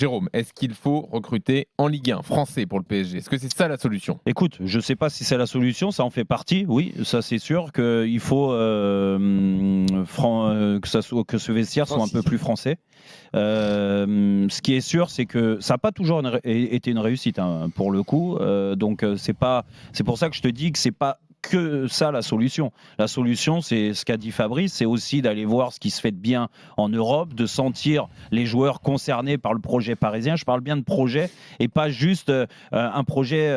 Jérôme, est-ce qu'il faut recruter en Ligue 1 français pour le PSG? Est-ce que c'est ça la solution? Écoute, je ne sais pas si c'est la solution, ça en fait partie, oui, ça c'est sûr qu'il faut que ce vestiaire soit un peu plus français. Ce qui est sûr, c'est que ça n'a pas toujours été une réussite pour le coup. C'est pour ça que je te dis que c'est pas que ça la solution. La solution, c'est ce qu'a dit Fabrice, c'est aussi d'aller voir ce qui se fait de bien en Europe, de sentir les joueurs concernés par le projet parisien. Je parle bien de projet et pas juste un projet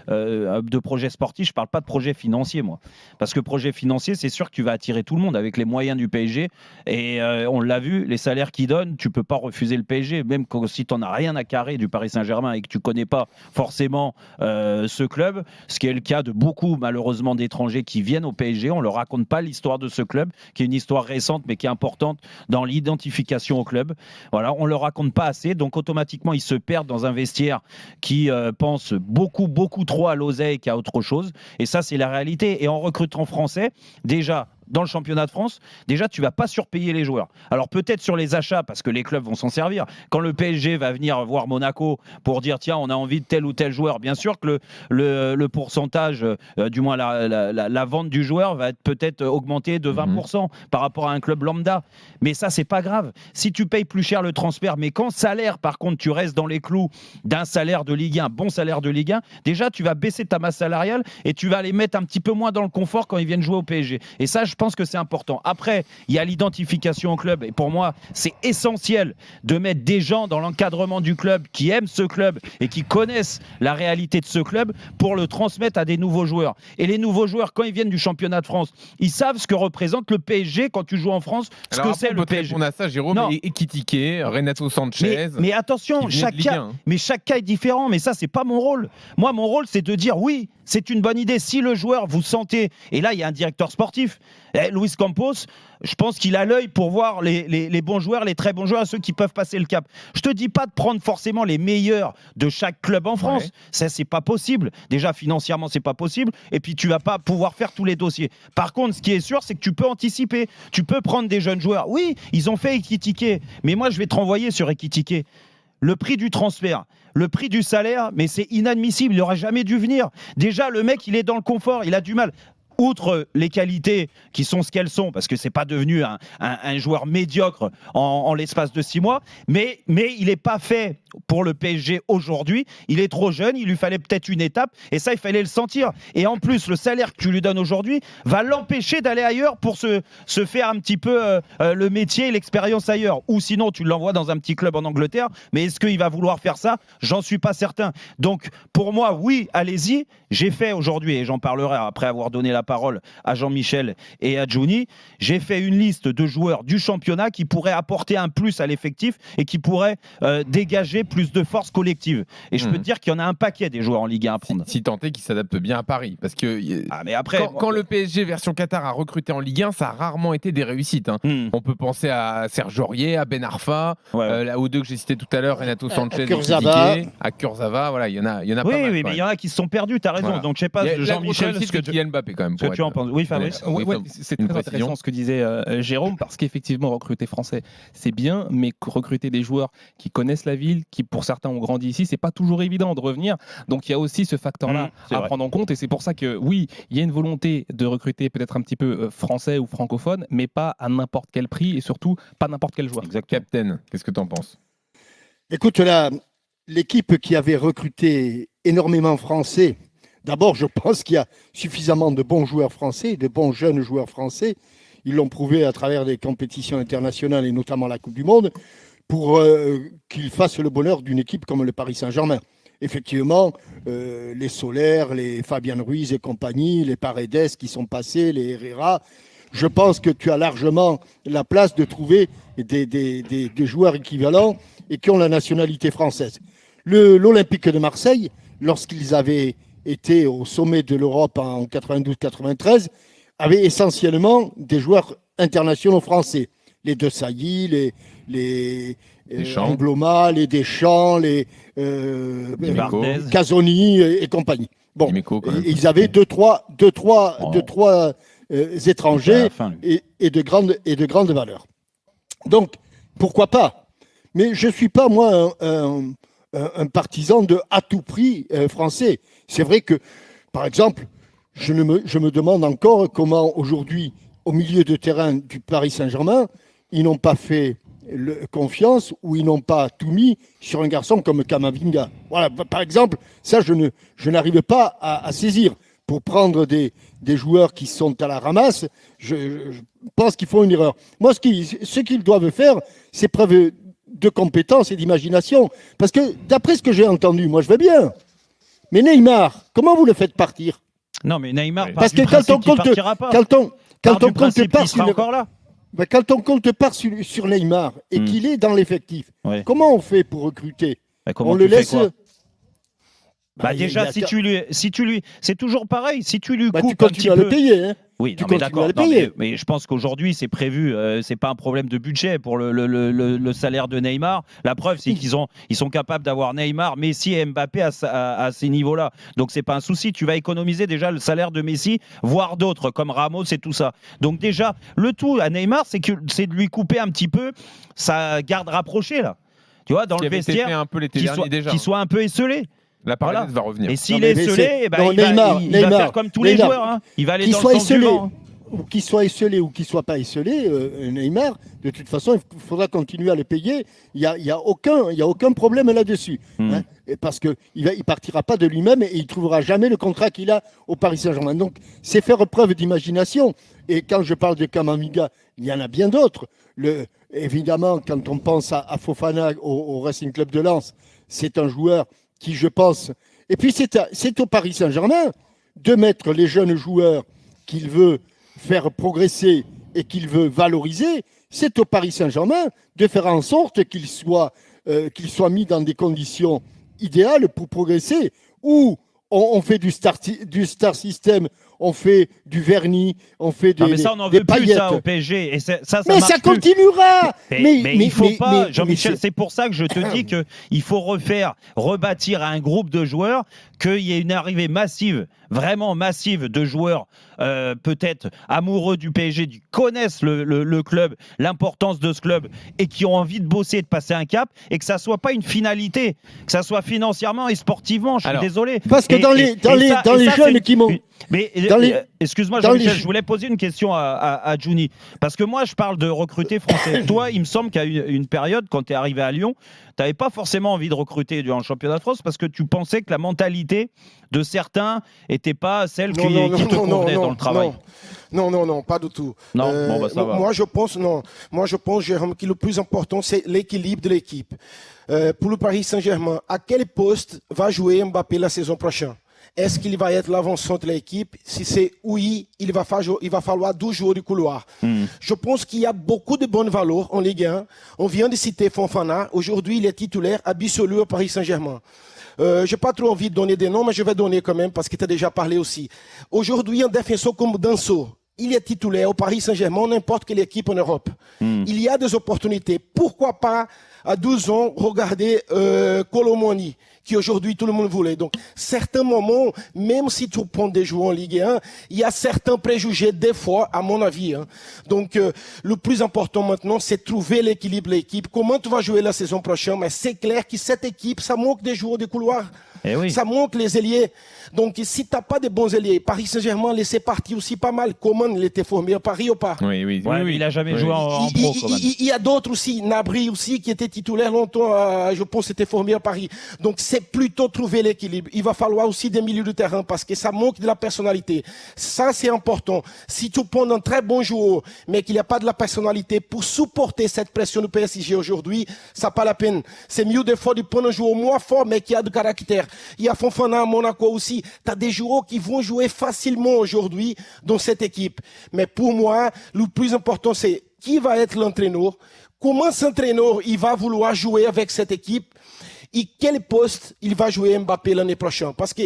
de projet sportif. Je parle pas de projet financier, moi. Parce que projet financier, c'est sûr que tu vas attirer tout le monde avec les moyens du PSG. Et on l'a vu, les salaires qu'ils donnent, tu peux pas refuser le PSG. Même si tu n'en as rien à carrer du Paris Saint-Germain et que tu connais pas forcément ce club, ce qui est le cas de beaucoup, malheureusement, d'étrangers qui viennent au PSG. On ne leur raconte pas l'histoire de ce club, qui est une histoire récente, mais qui est importante dans l'identification au club. Voilà, on ne leur raconte pas assez. Donc, automatiquement, ils se perdent dans un vestiaire qui pense beaucoup, beaucoup trop à l'oseille qu'à autre chose. Et ça, c'est la réalité. Et en recrutant français, déjà, dans le championnat de France, déjà, tu ne vas pas surpayer les joueurs. Alors, peut-être sur les achats, parce que les clubs vont s'en servir. Quand le PSG va venir voir Monaco pour dire, tiens, on a envie de tel ou tel joueur, bien sûr que le pourcentage, du moins la vente du joueur va être peut-être augmentée de 20% par rapport à un club lambda. Mais ça, c'est pas grave. Si tu payes plus cher le transfert, mais quand salaire, par contre, tu restes dans les clous d'un salaire de Ligue 1, bon salaire de Ligue 1, déjà, tu vas baisser ta masse salariale et tu vas les mettre un petit peu moins dans le confort quand ils viennent jouer au PSG. Et ça, je pense que c'est important. Après, il y a l'identification au club. Et pour moi, c'est essentiel de mettre des gens dans l'encadrement du club qui aiment ce club et qui connaissent la réalité de ce club pour le transmettre à des nouveaux joueurs. Et les nouveaux joueurs, quand ils viennent du championnat de France, ils savent ce que représente le PSG quand tu joues en France, ce que c'est le PSG. On a ça, Jérôme, et Ekitike, Renato Sanchez. Mais attention, chaque cas est différent. Mais ça, c'est pas mon rôle. Moi, mon rôle, c'est de dire oui, c'est une bonne idée. Si le joueur, vous sentez, et là, il y a un directeur sportif, Luis Campos, je pense qu'il a l'œil pour voir les bons joueurs, les très bons joueurs, ceux qui peuvent passer le cap. Je te dis pas de prendre forcément les meilleurs de chaque club en France. Ouais. Ça, c'est pas possible. Déjà, financièrement, c'est pas possible. Et puis, tu vas pas pouvoir faire tous les dossiers. Par contre, ce qui est sûr, c'est que tu peux anticiper. Tu peux prendre des jeunes joueurs. Oui, ils ont fait Ekitike. Mais moi, je vais te renvoyer sur Ekitike. Le prix du transfert, le prix du salaire, mais c'est inadmissible. Il n'aurait jamais dû venir. Déjà, le mec, il est dans le confort. Il a du mal. Outre les qualités qui sont ce qu'elles sont, parce que c'est pas devenu un joueur médiocre en l'espace de 6 mois, mais il n'est pas fait pour le PSG aujourd'hui. Il est trop jeune, il lui fallait peut-être une étape, et ça, il fallait le sentir. Et en plus, le salaire que tu lui donnes aujourd'hui va l'empêcher d'aller ailleurs pour se faire un petit peu le métier et l'expérience ailleurs. Ou sinon, tu l'envoies dans un petit club en Angleterre, mais est-ce qu'il va vouloir faire ça? J'en suis pas certain. Donc, pour moi, oui, allez-y. J'ai fait aujourd'hui, et j'en parlerai après avoir donné la parole à Jean-Michel et à Johnny, j'ai fait une liste de joueurs du championnat qui pourraient apporter un plus à l'effectif et qui pourraient dégager plus de force collective. Et je peux te dire qu'il y en a un paquet des joueurs en Ligue 1 à prendre. Si tant est qu'ils s'adaptent bien à Paris. Parce que mais après, quand le PSG version Qatar a recruté en Ligue 1, ça a rarement été des réussites. On peut penser à Serge Aurier, à Ben Arfa, aux deux que j'ai cités tout à l'heure, Renato Sanchez, à Kurzawa. Voilà, il y en a pas mal. Oui, mais il y en a qui se sont perdus, tu as raison. Voilà. Donc je sais pas, Jean-Michel, ce que Kylian Mbappé quand même. Ce que tu en penses. Oui, Fabrice. C'est très intéressant ce que disait Jérôme, parce qu'effectivement, recruter français, c'est bien, mais recruter des joueurs qui connaissent la ville, qui pour certains ont grandi ici, c'est pas toujours évident de revenir. Donc il y a aussi ce facteur-là à prendre en compte, et c'est pour ça que oui, il y a une volonté de recruter peut-être un petit peu français ou francophone, mais pas à n'importe quel prix, et surtout pas n'importe quel joueur. Exact. Captain, qu'est-ce que tu en penses? Écoute, là, l'équipe qui avait recruté énormément français, d'abord, je pense qu'il y a suffisamment de bons joueurs français, de bons jeunes joueurs français. Ils l'ont prouvé à travers des compétitions internationales et notamment la Coupe du Monde, pour qu'ils fassent le bonheur d'une équipe comme le Paris Saint-Germain. Effectivement, les Solaire, les Fabien Ruiz et compagnie, les Paredes qui sont passés, les Herrera, je pense que tu as largement la place de trouver des joueurs équivalents et qui ont la nationalité française. L'Olympique de Marseille, lorsqu'ils avaient été au sommet de l'Europe en 92-93, avait essentiellement des joueurs internationaux français. Les De Sailly, les Angloma, les Deschamps, les Casoni et compagnie. Bon, ils avaient deux, trois étrangers et de grandes valeurs. Donc, pourquoi pas? Mais je ne suis pas, moi, un partisan de à tout prix français. C'est vrai que, par exemple, je me demande encore comment aujourd'hui, au milieu de terrain du Paris Saint-Germain, ils n'ont pas fait confiance ou ils n'ont pas tout mis sur un garçon comme Camavinga. Voilà, par exemple, ça, je n'arrive pas à saisir. Pour prendre des joueurs qui sont à la ramasse, je pense qu'ils font une erreur. Moi, ce qu'ils doivent faire, c'est preuve de compétence et d'imagination. Parce que, d'après ce que j'ai entendu, moi, je vais bien. Mais Neymar, comment vous le faites partir ? Non, mais Neymar, parce que quand on compte part sur Neymar et qu'il est dans l'effectif, comment on fait pour recruter ? On le laisse. Déjà, si tu lui, c'est toujours pareil. Si tu lui coupes tu continues à le payer. Hein. Oui, tu continues à le payer. Mais je pense qu'aujourd'hui, c'est prévu. C'est pas un problème de budget pour le salaire de Neymar. La preuve, c'est qu'ils sont capables d'avoir Neymar, Messi et Mbappé à ces niveaux-là. Donc, c'est pas un souci. Tu vas économiser déjà le salaire de Messi, voire d'autres comme Ramos et tout ça. Donc déjà, le tout à Neymar, c'est de lui couper un petit peu sa garde rapprochée là. Tu vois, dans le vestiaire, qu'il soit un peu esselé. La parallèle va revenir. Et s'il est esselé, il va faire comme tous les joueurs. Hein. Il va aller dans le sens du vent. Ou qu'il soit esselé ou qu'il ne soit pas esselé, Neymar, de toute façon, il faudra continuer à le payer. Il n'y a aucun problème là-dessus. Hein, parce qu'il ne partira pas de lui-même et il ne trouvera jamais le contrat qu'il a au Paris Saint-Germain. Donc, c'est faire preuve d'imagination. Et quand je parle de Camavinga, il y en a bien d'autres. Évidemment, quand on pense à Fofana au Racing Club de Lens, c'est un joueur qui, je pense... Et puis, c'est au Paris Saint-Germain de mettre les jeunes joueurs qu'il veut faire progresser et qu'il veut valoriser. C'est au Paris Saint-Germain de faire en sorte qu'il soit mis dans des conditions idéales pour progresser. Ou on fait du star system, on fait du vernis, on fait des paillettes. Mais ça, on n'en veut plus ça au PSG. Et ça mais ça continuera. Mais il faut pas, Jean-Michel, c'est pour ça que je te dis qu'il faut rebâtir un groupe de joueurs, qu'il y ait une arrivée massive, vraiment massive de joueurs peut-être amoureux du PSG, qui connaissent le club, l'importance de ce club et qui ont envie de bosser, de passer un cap, et que ça soit pas une finalité, que ça soit financièrement et sportivement. Je suis désolé. Parce que dans les jeunes qui m'ont... Mais excuse-moi, Jean-Michel, je voulais poser une question à Juni. Parce que moi, je parle de recruter français. Toi, il me semble qu'à une période, quand tu es arrivé à Lyon, tu n'avais pas forcément envie de recruter durant le championnat de France parce que tu pensais que la mentalité de certains n'était pas celle qui te convenait dans le travail. Non, pas du tout. Non, ça va. Moi, je pense, Jérôme, que le plus important, c'est l'équilibre de l'équipe. Pour le Paris Saint-Germain, à quel poste va jouer Mbappé la saison prochaine? Est-ce qu'il va être l'avancement de l'équipe? Si c'est oui, il va falloir 12 joueurs du couloir. Je pense qu'il y a beaucoup de bonnes valeurs en Ligue 1. On vient de citer Fofana. Aujourd'hui, il est titulaire absolu au Paris Saint-Germain. Je n'ai pas trop envie de donner des noms, mais je vais donner quand même parce que tu as déjà parlé aussi. Aujourd'hui, un défenseur comme Danso, il est titulaire au Paris Saint-Germain, n'importe quelle équipe en Europe. Il y a des opportunités. Pourquoi pas, à 12 ans, regarder Colomoni, qui aujourd'hui tout le monde voulait. Donc, certains moments, même si tu prends des joueurs en Ligue 1, il y a certains préjugés, des fois, à mon avis. Hein. Donc, le plus important maintenant, c'est trouver l'équilibre de l'équipe. Comment tu vas jouer la saison prochaine? Mais c'est clair que cette équipe, ça manque des joueurs de couloir. Ça manque les ailiers. Donc, si tu n'as pas de bons ailiers, Paris Saint-Germain laissait partir aussi pas mal. Coman, il était formé à Paris ou pas? Oui. Il n'a jamais joué en pro, Coman. Il y a d'autres aussi, Nabri aussi, qui était titulaire longtemps, je pense, était formé à Paris. Donc, c'est plutôt trouver l'équilibre. Il va falloir aussi des milieux de terrain parce que ça manque de la personnalité. Ça, c'est important. Si tu prends un très bon joueur, mais qu'il n'y a pas de la personnalité pour supporter cette pression du PSG aujourd'hui, ça n'a pas la peine. C'est mieux des fois de prendre un joueur moins fort, mais qui a de caractère. Il y a Fofana à Monaco aussi. Tu as des joueurs qui vont jouer facilement aujourd'hui dans cette équipe. Mais pour moi, le plus important, c'est qui va être l'entraîneur, comment cet entraîneur il va vouloir jouer avec cette équipe et quel poste il va jouer Mbappé l'année prochaine. Parce que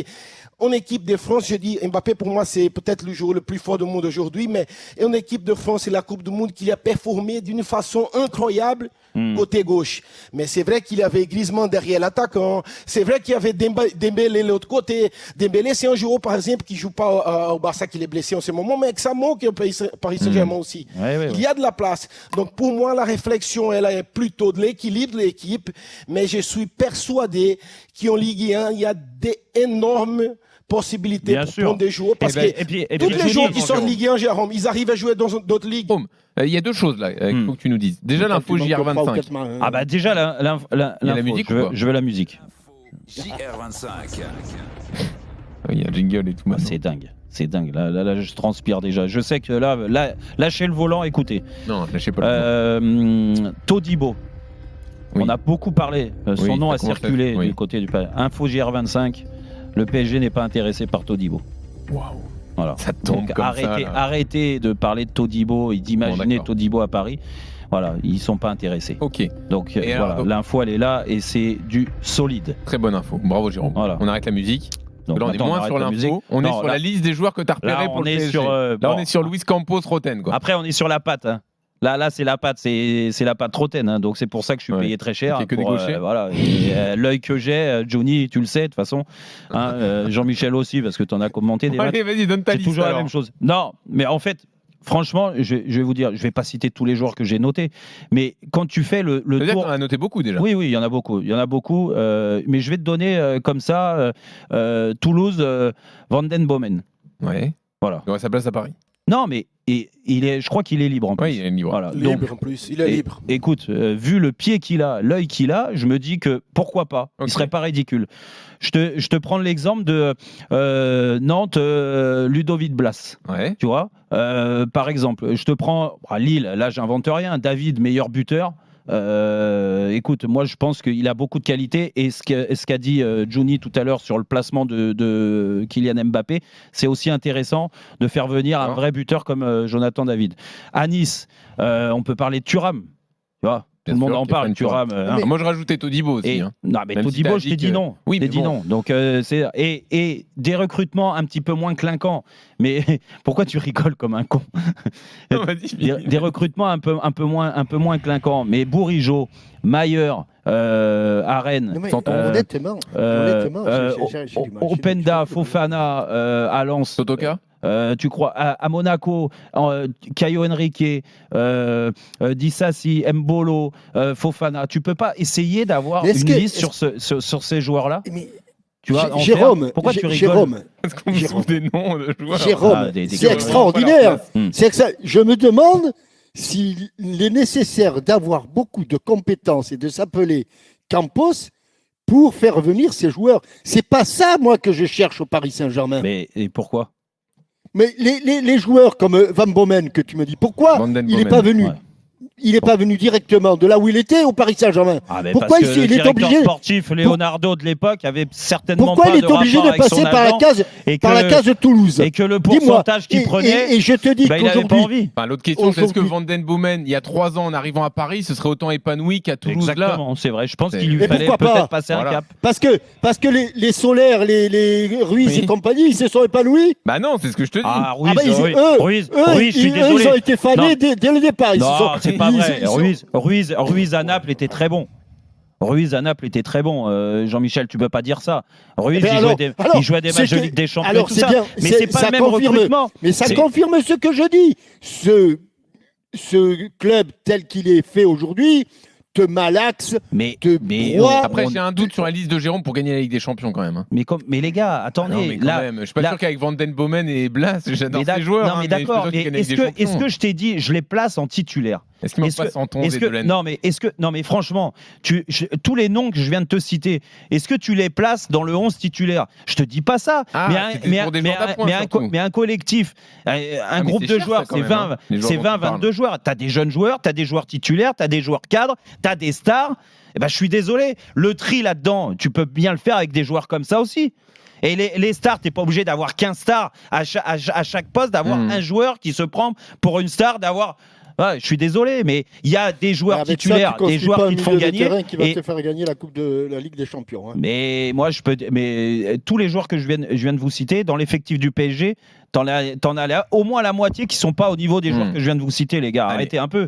En équipe de France, je dis, Mbappé, pour moi, c'est peut-être le joueur le plus fort du monde aujourd'hui, mais en équipe de France, c'est la Coupe du Monde qu'il a performé d'une façon incroyable côté gauche. Mais c'est vrai qu'il y avait Griezmann derrière l'attaquant. C'est vrai qu'il y avait Dembélé de l'autre côté. Dembélé, c'est un joueur, par exemple, qui joue pas au Barça, qui est blessé en ce moment, mais que ça manque au Paris Saint-Germain aussi. Il y a de la place. Donc, pour moi, la réflexion, elle est plutôt de l'équilibre de l'équipe, mais je suis persuadé qu'en Ligue 1, il y a d'énormes possibilités pour prendre des joueurs, parce que tous les joueurs qui sortent de Ligue 1, Jérôme, ils arrivent à jouer dans d'autres ligues. Il y a deux choses là qu'il faut que tu nous dises. Déjà l'info JR25. Ah bah déjà la musique, je veux la musique. JR25. Il y a jingle et tout. C'est dingue. C'est dingue. Là, je transpire déjà. Je sais que là, lâchez le volant, écoutez. Non, lâchez pas le volant. Todibo. Oui. On a beaucoup parlé. Son nom a circulé du côté du PSG. Info JR25. Le PSG n'est pas intéressé par Todibo. Waouh. Voilà. Ça tombe donc comme arrêtez de parler de Todibo et d'imaginer Todibo à Paris. Voilà, ils sont pas intéressés. Ok. Donc voilà, l'info elle est là et c'est du solide. Très bonne info. Bravo Jérôme. Voilà. On arrête la musique. Donc là, on est moins sur l'info. On est sur la liste des joueurs que tu as repérés pour le PSG. Là, on est sur Luis Campos Roten. Après, on est sur la patte. Hein. Là, c'est la patte, c'est la patte Roten. Hein. Donc c'est pour ça que je suis payé très cher. Que des gauchers. Voilà. L'œil que j'ai, Johnny, tu le sais de toute façon. Hein, Jean-Michel aussi, parce que tu en as commenté des matchs. Allez, vas-y, donne ta liste. C'est toujours alors. la même chose. Non, mais en fait. Franchement, je vais vous dire, je vais pas citer tous les joueurs que j'ai notés, mais quand tu fais le tour... C'est-à-dire qu'on a noté beaucoup déjà. Oui, il y en a beaucoup. Mais je vais te donner comme ça Toulouse, Van den Bomen. Ouais. Voilà. Il aurait sa place à Paris. Non, mais je crois qu'il est libre en plus. Oui, il est libre. Voilà. Libre en plus, il est libre. Écoute, vu le pied qu'il a, l'œil qu'il a, je me dis que pourquoi pas. Il serait pas ridicule. Je te prends l'exemple de Nantes, Ludovic Blas. Ouais. Tu vois, par exemple, je te prends Lille. Là, j'invente rien. David, meilleur buteur. Écoute, moi je pense qu'il a beaucoup de qualité et ce qu'a dit Juni tout à l'heure sur le placement de Kylian Mbappé, c'est aussi intéressant de faire venir un vrai buteur comme Jonathan David. À Nice, on peut parler de Thuram, tu vois. Tout le monde en parle, Thuram. Moi, je rajoutais Todibo aussi. Non, mais Todibo, je t'ai dit non. Oui, je t'ai dit non. Donc, et des recrutements un petit peu moins clinquants. Mais pourquoi tu rigoles comme un con? Des recrutements un peu moins clinquants. Mais Bourigeaud, Mayer, à Rennes, honnêtement, Openda, Fofana, à Lens. Sotoka. Tu crois à Monaco, Caio Henrique, Dissassi, Mbolo, Fofana. Tu peux pas essayer d'avoir une liste sur ces joueurs-là? Tu vois, Jérôme, pourquoi tu rigoles? Jérôme, est-ce qu'on me trouve des noms de joueurs? Jérôme, c'est extraordinaire. Je me demande s'il est nécessaire d'avoir beaucoup de compétences et de s'appeler Campos pour faire venir ces joueurs. C'est pas ça, moi, que je cherche au Paris Saint-Germain. Mais et pourquoi? Mais les joueurs comme Van Bomen, que tu me dis, pourquoi il n'est pas venu? Il n'est pas venu directement de là où il était au Paris Saint-Germain. Pourquoi il est obligé? Le sportif Leonardo de l'époque avait certainement pourquoi pas il est obligé de passer par la case de Toulouse? Et que le pourcentage qu'il prenait, et je te dis qu'aujourd'hui, l'autre question, c'est est-ce que Van den Bomen, il y a 3 ans en arrivant à Paris, ce serait autant épanoui qu'à Toulouse? Exactement, c'est vrai. Je pense qu'il lui fallait peut-être passer un cap. Parce que les Solaires, les Ruiz et compagnie, ils se sont épanouis. Bah non, c'est ce que je te dis. Ruiz, je suis désolé. Ils ont été fanés dès le départ. Non, c'est pas vrai. Ruiz à Naples était très bon. Jean-Michel, tu peux pas dire ça. Ruiz, il jouait des matchs de Ligue des Champions. Alors, tout ça. Mais c'est pas le même recrutement. Mais ça confirme ce que je dis. Ce club tel qu'il est fait aujourd'hui te malaxe, Après, j'ai un doute sur la liste de Jérôme pour gagner la Ligue des Champions quand même. Mais les gars, attendez. Je suis pas sûr qu'avec Van den Bomen et Blas, j'adore ces joueurs. Non, mais d'accord. Est-ce que je t'ai dit, je les place en titulaire? Est-ce qu'il me passe en ton Non, mais franchement, tous les noms que je viens de te citer, est-ce que tu les places dans le 11 titulaire? Je te dis pas ça. Mais un collectif, un groupe de joueurs, c'est 20-22 joueurs. Tu as des jeunes joueurs, tu as des joueurs titulaires, tu as des joueurs cadres, tu as des stars. Je suis désolé. Le tri là-dedans, tu peux bien le faire avec des joueurs comme ça aussi. Et les stars, tu n'es pas obligé d'avoir 15 stars à chaque poste, d'avoir un joueur qui se prend pour une star, d'avoir Ouais, je suis désolé, mais il y a des joueurs titulaires, des joueurs qui te font gagner. Qui va te faire gagner la Coupe de la Ligue des Champions. Hein. Mais moi, mais tous les joueurs que je viens de vous citer, dans l'effectif du PSG, t'en as au moins la moitié qui sont pas au niveau des joueurs que je viens de vous citer, les gars. Arrêtez un peu.